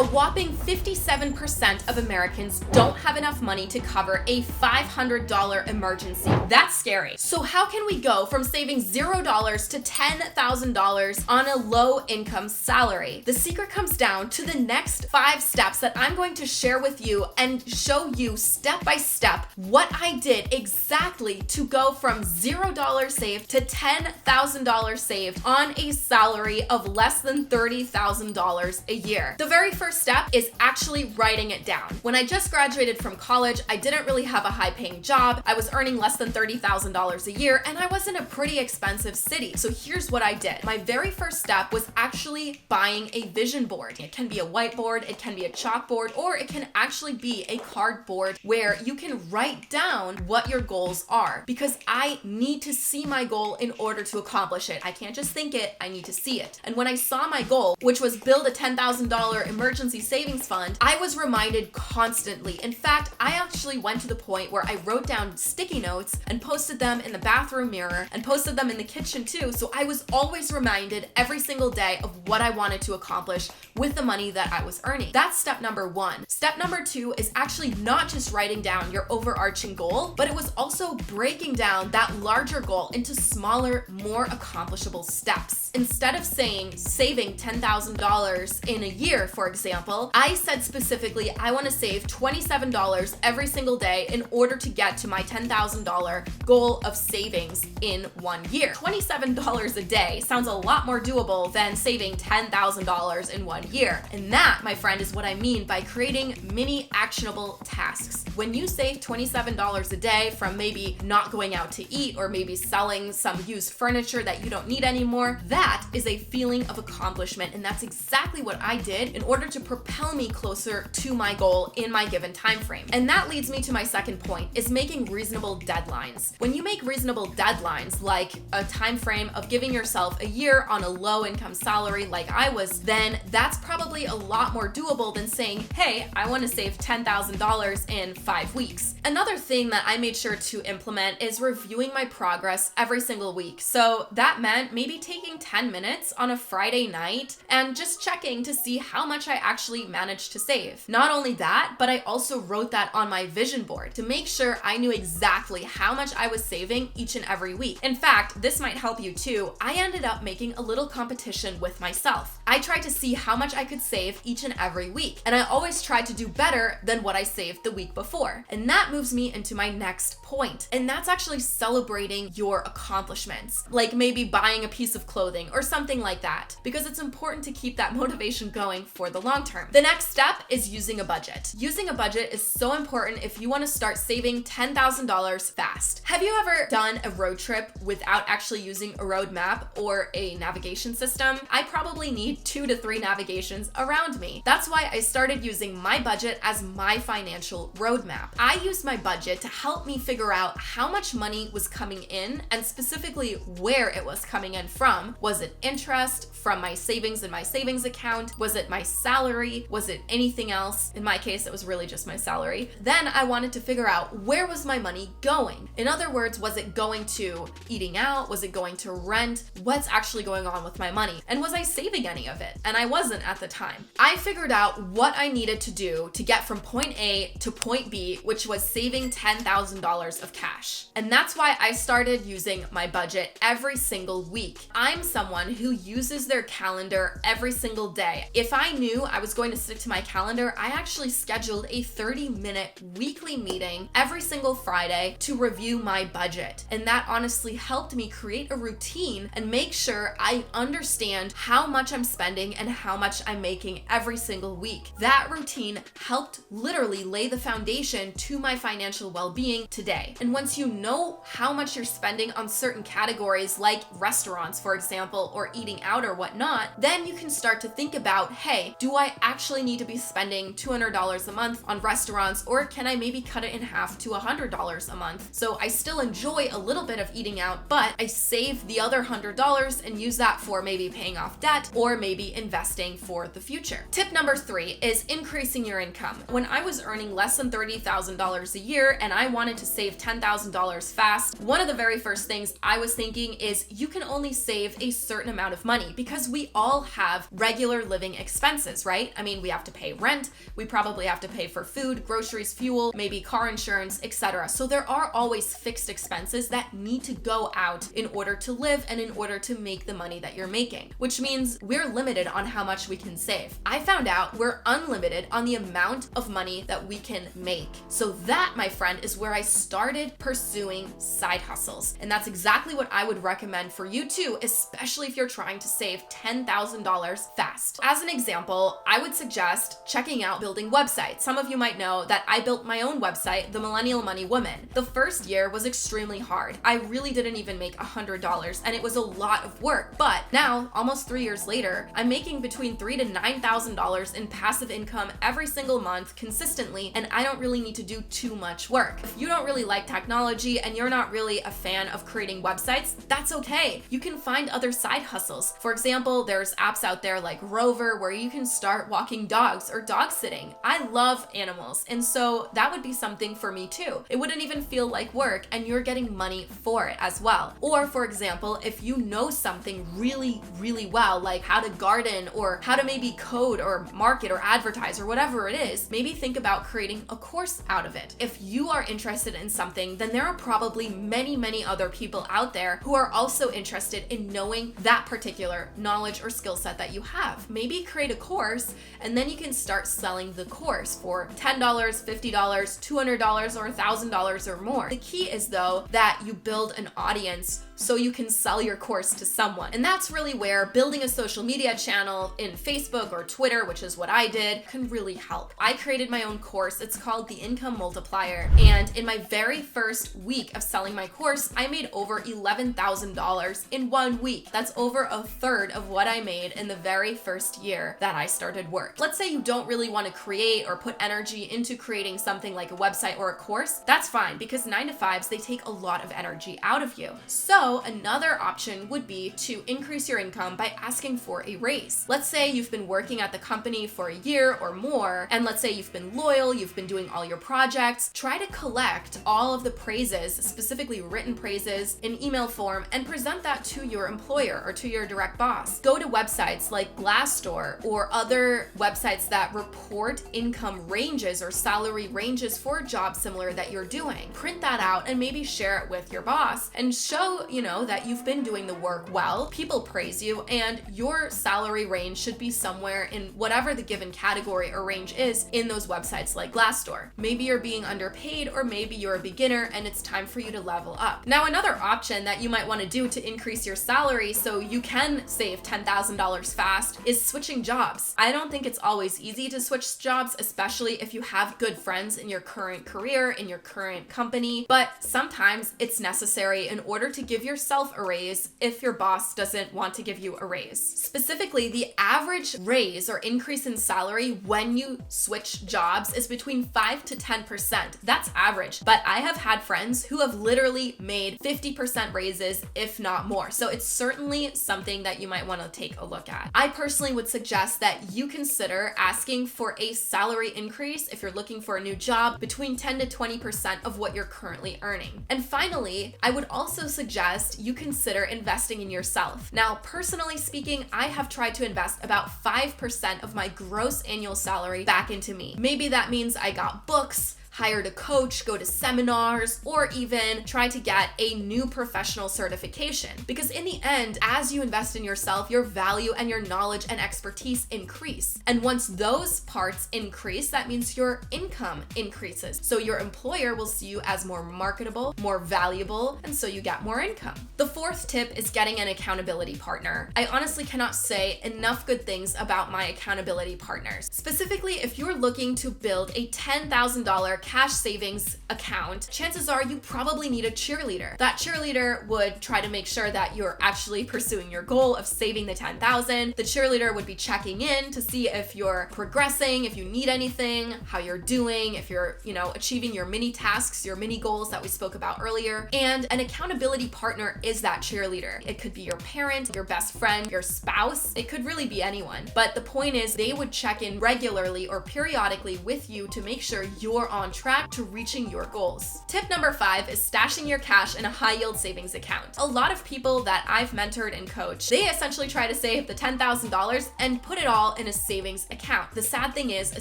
A whopping 57% of Americans don't have enough money to cover a $500 emergency. That's scary. So how can we go from saving $0 to $10,000 on a low income salary? The secret comes down to the next 5 steps that I'm going to share with you and show you step by step what I did exactly to go from $0 saved to $10,000 saved on a salary of less than $30,000 a year. The very first step is actually writing it down. When I just graduated from college, I didn't really have a high paying job. I was earning less than $30,000 a year and I was in a pretty expensive city. So here's what I did. My very first step was actually buying a vision board. It can be a whiteboard, it can be a chalkboard, or it can actually be a cardboard where you can write down what your goals are, because I need to see my goal in order to accomplish it. I can't just think it, I need to see it. And when I saw my goal, which was build a $10,000 emergency savings fund, I was reminded constantly. In fact, I actually went to the point where I wrote down sticky notes and posted them in the bathroom mirror and posted them in the kitchen too. So I was always reminded every single day of what I wanted to accomplish with the money that I was earning. That's step number 1. Step number 2 is actually not just writing down your overarching goal, but it was also breaking down that larger goal into smaller, more accomplishable steps. Instead of saying saving $10,000 in a year, for example, I said specifically I want to save $27 every single day in order to get to my $10,000 goal of savings in 1 year. $27 a day sounds a lot more doable than saving $10,000 in 1 year. And that, my friend, is what I mean by creating mini actionable tasks. When you save $27 a day from maybe not going out to eat or maybe selling some used furniture that you don't need anymore, that is a feeling of accomplishment. And that's exactly what I did in order to propel me closer to my goal in my given time frame. And that leads me to my second point, is making reasonable deadlines. When you make reasonable deadlines, like a time frame of giving yourself a year on a low income salary like I was, then that's probably a lot more doable than saying, hey, I want to save $10,000 in 5 weeks. Another thing that I made sure to implement is reviewing my progress every single week. So that meant maybe taking 10 minutes on a Friday night and just checking to see how much I actually managed to save. Not only that, but I also wrote that on my vision board to make sure I knew exactly how much I was saving each and every week. In fact, this might help you too. I ended up making a little competition with myself. I tried to see how much I could save each and every week, and I always tried to do better than what I saved the week before. And that moves me into my next point, and that's actually celebrating your accomplishments, like maybe buying a piece of clothing or something like that, because it's important to keep that motivation going for the long term. The next step is using a budget. Using a budget is so important if you want to start saving $10,000 fast. Have you ever done a road trip without actually using a road map or a navigation system? I probably need 2 to 3 navigations around me. That's why I started using my budget as my financial roadmap. I used my budget to help me figure out how much money was coming in and specifically where it was coming in from. Was it interest from my savings in my savings account? Was it my salary? Was it anything else? In my case, it was really just my salary. Then I wanted to figure out, where was my money going? In other words, was it going to eating out? Was it going to rent? What's actually going on with my money? And was I saving any of it? And I wasn't at the time. I figured out what I needed to do to get from point A to point B, which was saving $10,000 of cash. And that's why I started using my budget every single week. I'm someone who uses their calendar every single day. If I knew I was going to stick to my calendar, I actually scheduled a 30-minute weekly meeting every single Friday to review my budget. And that honestly helped me create a routine and make sure I understand how much I'm spending and how much I'm making every single week. That routine helped literally lay the foundation to my financial well-being today. And once you know how much you're spending on certain categories like restaurants, for example, or eating out or whatnot, then you can start to think about, hey, do I actually need to be spending $200 a month on restaurants, or can I maybe cut it in half to $100 a month? So I still enjoy a little bit of eating out, but I save the other $100 and use that for maybe paying off debt or maybe investing for the future. Tip number 3 is increasing your income. When I was earning less than $30,000 a year and I wanted to save $10,000 fast, one of the very first things I was thinking is you can only save a certain amount of money because we all have regular living expenses, right? I mean, we have to pay rent, we probably have to pay for food, groceries, fuel, maybe car insurance, etc. So there are always fixed expenses that need to go out in order to live and in order to make the money that you're making, which means we're limited on how much we can save. I found out we're unlimited on the amount of money that we can make. So that, my friend, is where I started pursuing side hustles. And that's exactly what I would recommend for you too, especially if you're trying to save $10,000 fast. As an example, I would suggest checking out building websites. Some of you might know that I built my own website, The Millennial Money Woman. The first year was extremely hard. I really didn't even make $100 and it was a lot of work. But now, almost 3 years later, I'm making between $3,000 to $9,000 in passive income every single month consistently, and I don't really need to do too much work. If you don't really like technology and you're not really a fan of creating websites, that's okay. You can find other side hustles. For example, there's apps out there like Rover where you can start walking dogs or dog sitting. I love animals, and so that would be something for me too. It wouldn't even feel like work and you're getting money for it as well. Or for example, if you know something really, really well, like how to garden or how to maybe code or market or advertise or whatever it is, maybe think about creating a course out of it. If you are interested in something, then there are probably many, many other people out there who are also interested in knowing that particular knowledge or skill set that you have. Maybe create a course and then you can start selling the course for $10, $50, $200, or $1,000 or more. The key is though that you build an audience so you can sell your course to someone. And that's really where building a social media channel in Facebook or Twitter, which is what I did, can really help. I created my own course. It's called The Income Multiplier. And in my very first week of selling my course, I made over $11,000 in 1 week. That's over a third of what I made in the very first year that I started work. Let's say you don't really want to create or put energy into creating something like a website or a course. That's fine, because 9-to-5s, they take a lot of energy out of you. So another option would be to increase your income by asking for a raise. Let's say you've been working at the company for a year or more, and let's say you've been loyal, you've been doing all your projects. Try to collect all of the praises, specifically written praises, in email form and present that to your employer or to your direct boss. Go to websites like Glassdoor or other websites that report income ranges or salary ranges for a job similar that you're doing. Print that out and maybe share it with your boss and show, that you've been doing the work well, people praise you, and your salary range should be somewhere in whatever the given category or range is in those websites like Glassdoor. Maybe you're being underpaid, or maybe you're a beginner and it's time for you to level up. Now, another option that you might want to do to increase your salary so you can save $10,000 fast is switching jobs. I don't think it's always easy to switch jobs, especially if you have good friends in your current career, in your current company, but sometimes it's necessary in order to give yourself a raise if your boss doesn't want to give you a raise. Specifically, the average raise or increase in salary when you switch jobs is between 5 to 10%. That's average, but I have had friends who have literally made 50% raises, if not more. So it's certainly something that you might want to take a look at. I personally would suggest that you consider asking for a salary increase if you're looking for a new job between 10 to 20% of what you're currently earning. And finally, I would also suggest you consider investing in yourself. Now, personally speaking, I have tried to invest about 5% of my gross annual salary back into me. Maybe that means I got books, hired a coach, go to seminars, or even try to get a new professional certification. Because in the end, as you invest in yourself, your value and your knowledge and expertise increase. And once those parts increase, that means your income increases. So your employer will see you as more marketable, more valuable, and so you get more income. The fourth tip is getting an accountability partner. I honestly cannot say enough good things about my accountability partners. Specifically, if you're looking to build a $10,000 cash savings account, chances are you probably need a cheerleader. That cheerleader would try to make sure that you're actually pursuing your goal of saving the $10,000. The cheerleader would be checking in to see if you're progressing, if you need anything, how you're doing, if you're, achieving your mini tasks, your mini goals that we spoke about earlier. And an accountability partner is that cheerleader. It could be your parent, your best friend, your spouse. It could really be anyone. But the point is, they would check in regularly or periodically with you to make sure you're on on track to reaching your goals. Tip number 5 is stashing your cash in a high yield savings account. A lot of people that I've mentored and coached, they essentially try to save the $10,000 and put it all in a savings account. The sad thing is, a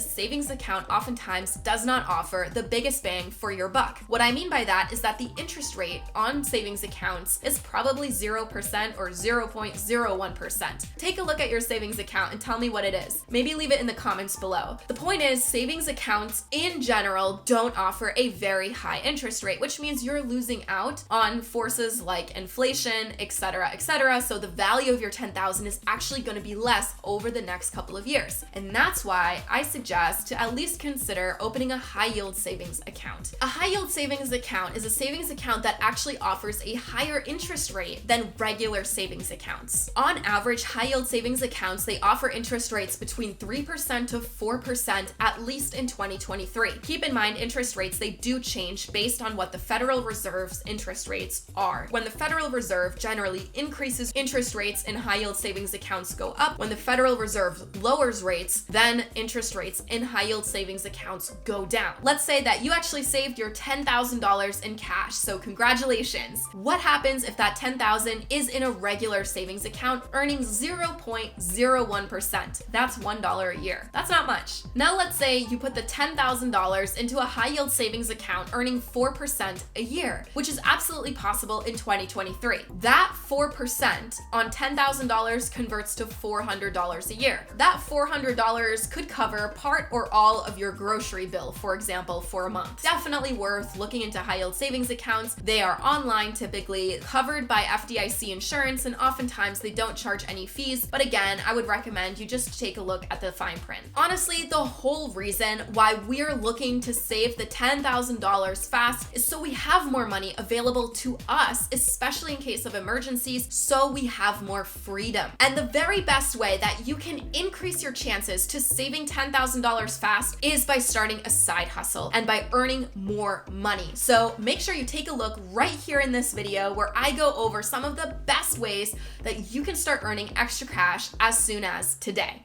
savings account oftentimes does not offer the biggest bang for your buck. What I mean by that is that the interest rate on savings accounts is probably 0% or 0.01%. Take a look at your savings account and tell me what it is. Maybe leave it in the comments below. The point is, savings accounts in general don't offer a very high interest rate, which means you're losing out on forces like inflation, etc., etc. So the value of your $10,000 is actually going to be less over the next couple of years. And that's why I suggest to at least consider opening a high yield savings account. A high yield savings account is a savings account that actually offers a higher interest rate than regular savings accounts. On average, high yield savings accounts, they offer interest rates between 3% to 4% at least in 2023. Keep in mind, interest rates, they do change based on what the Federal Reserve's interest rates are. When the Federal Reserve generally increases interest rates in high yield savings accounts go up. When the Federal Reserve lowers rates, then interest rates in high yield savings accounts go down. Let's say that you actually saved your $10,000 in cash, so congratulations. What happens if that $10,000 is in a regular savings account earning 0.01%? That's $1 a year. That's not much. Now let's say you put the $10,000 into a high yield savings account earning 4% a year, which is absolutely possible in 2023. That 4% on $10,000 converts to $400 a year. That $400 could cover part or all of your grocery bill, for example, for a month. Definitely worth looking into high yield savings accounts. They are online, typically covered by FDIC insurance, and oftentimes they don't charge any fees. But again, I would recommend you just take a look at the fine print. Honestly, the whole reason why we're looking to save the $10,000 fast is so we have more money available to us, especially in case of emergencies, so we have more freedom. And the very best way that you can increase your chances to saving $10,000 fast is by starting a side hustle and by earning more money. So make sure you take a look right here in this video where I go over some of the best ways that you can start earning extra cash as soon as today.